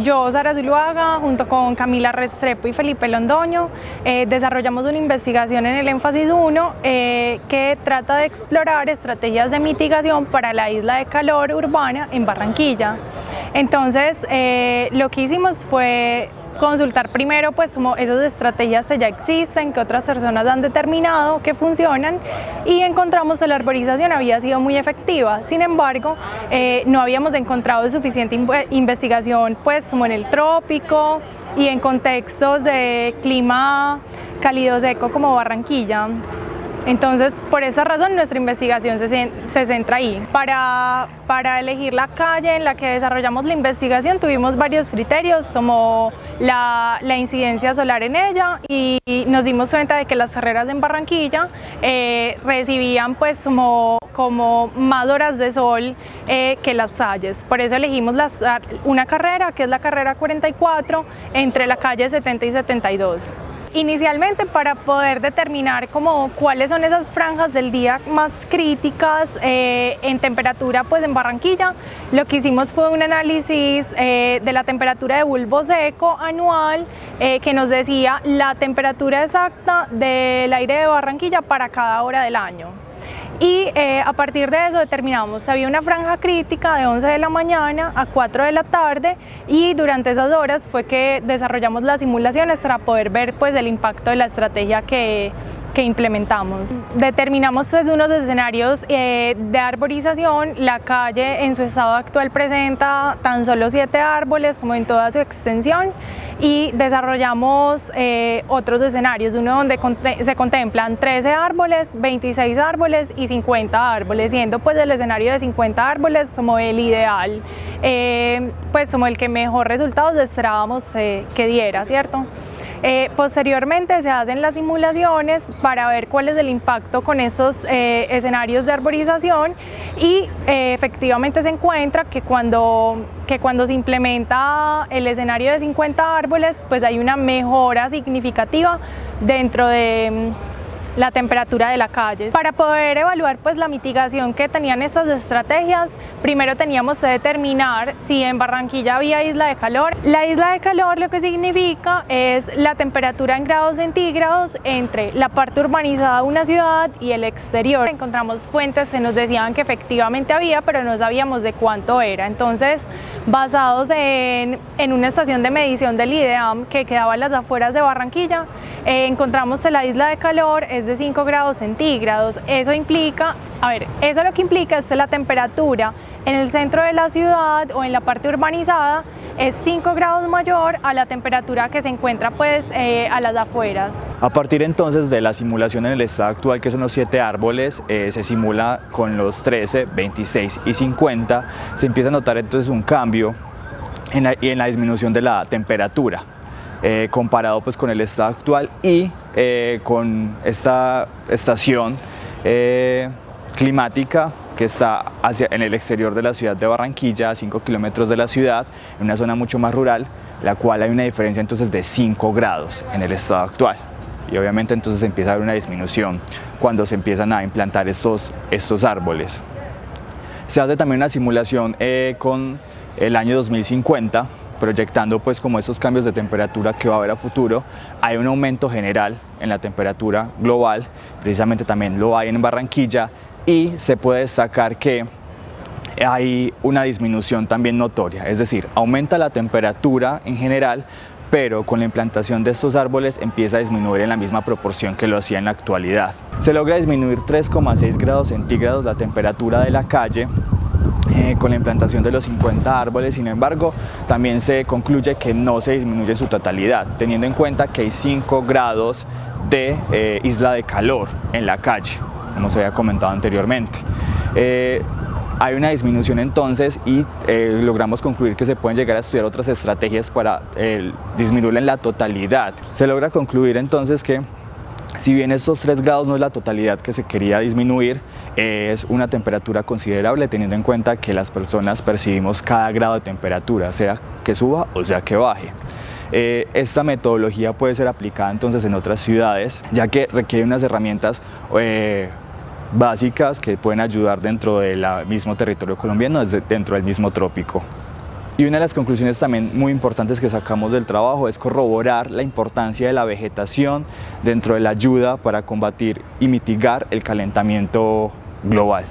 yo, Sara Zuluaga, junto con Camila Restrepo y Felipe Londoño, desarrollamos una investigación en el énfasis 1 que trata de explorar estrategias de mitigación para la isla de calor urbana en Barranquilla. Entonces, lo que hicimos fue consultar primero pues como esas estrategias que ya existen, que otras personas han determinado que funcionan, y encontramos que la arborización había sido muy efectiva. Sin embargo, no habíamos encontrado suficiente investigación pues como en el trópico y en contextos de clima cálido seco como Barranquilla. Entonces, por esa razón, nuestra investigación se centra ahí. Para elegir la calle en la que desarrollamos la investigación, tuvimos varios criterios, como la incidencia solar en ella, y nos dimos cuenta de que las carreras en Barranquilla recibían pues como más horas de sol que las calles. Por eso elegimos una carrera, que es la carrera 44, entre la calle 70 y 72. Inicialmente, para poder determinar cuáles son esas franjas del día más críticas en temperatura pues en Barranquilla, lo que hicimos fue un análisis de la temperatura de bulbo seco anual que nos decía la temperatura exacta del aire de Barranquilla para cada hora del año. Y a partir de eso determinamos si había una franja crítica de 11 de la mañana a 4 de la tarde, y durante esas horas fue que desarrollamos las simulaciones para poder ver pues el impacto de la estrategia que implementamos. Determinamos desde unos escenarios de arborización. La calle en su estado actual presenta tan solo 7 árboles como en toda su extensión, y desarrollamos otros escenarios, uno donde se contemplan 13 árboles, 26 árboles y 50 árboles, siendo pues el escenario de 50 árboles como el ideal, pues como el que mejor resultados esperábamos que diera, ¿cierto? Posteriormente se hacen las simulaciones para ver cuál es el impacto con esos escenarios de arborización, y efectivamente se encuentra que cuando se implementa el escenario de 50 árboles, pues hay una mejora significativa dentro de la temperatura de la calle. Para poder evaluar pues la mitigación que tenían estas estrategias, primero teníamos que determinar si en Barranquilla había isla de calor. La isla de calor lo que significa es la temperatura en grados centígrados entre la parte urbanizada de una ciudad y el exterior. Encontramos fuentes que nos decían que efectivamente había, pero no sabíamos de cuánto era. Entonces, basados en una estación de medición del IDEAM que quedaba en las afueras de Barranquilla, encontramos que la isla de calor es de 5 grados centígrados. Eso implica, eso lo que implica es que la temperatura en el centro de la ciudad o en la parte urbanizada es 5 grados mayor a la temperatura que se encuentra pues a las afueras. A partir entonces de la simulación en el estado actual, que son los 7 árboles, se simula con los 13, 26 y 50, se empieza a notar entonces un cambio en la disminución de la temperatura. Comparado pues con el estado actual y con esta estación climática que está en el exterior de la ciudad de Barranquilla, a 5 kilómetros de la ciudad, en una zona mucho más rural, la cual hay una diferencia entonces de 5 grados en el estado actual. Y obviamente entonces empieza a haber una disminución cuando se empiezan a implantar estos árboles. Se hace también una simulación con el año 2050, proyectando pues como esos cambios de temperatura que va a haber a futuro. Hay un aumento general en la temperatura global, precisamente también lo hay en Barranquilla, y se puede destacar que hay una disminución también notoria, es decir, aumenta la temperatura en general, pero con la implantación de estos árboles empieza a disminuir en la misma proporción que lo hacía en la actualidad. Se logra disminuir 3,6 grados centígrados la temperatura de la calle con la implantación de los 50 árboles. Sin embargo, también se concluye que no se disminuye en su totalidad, teniendo en cuenta que hay 5 grados de isla de calor en la calle, como se había comentado anteriormente. Hay una disminución entonces, y logramos concluir que se pueden llegar a estudiar otras estrategias para disminuir en la totalidad. Se logra concluir entonces que si bien estos 3 grados no es la totalidad que se quería disminuir, es una temperatura considerable, teniendo en cuenta que las personas percibimos cada grado de temperatura, sea que suba o sea que baje. Esta metodología puede ser aplicada entonces en otras ciudades, ya que requiere unas herramientas básicas que pueden ayudar dentro del mismo territorio colombiano, dentro del mismo trópico. Y una de las conclusiones también muy importantes que sacamos del trabajo es corroborar la importancia de la vegetación dentro de la ayuda para combatir y mitigar el calentamiento global.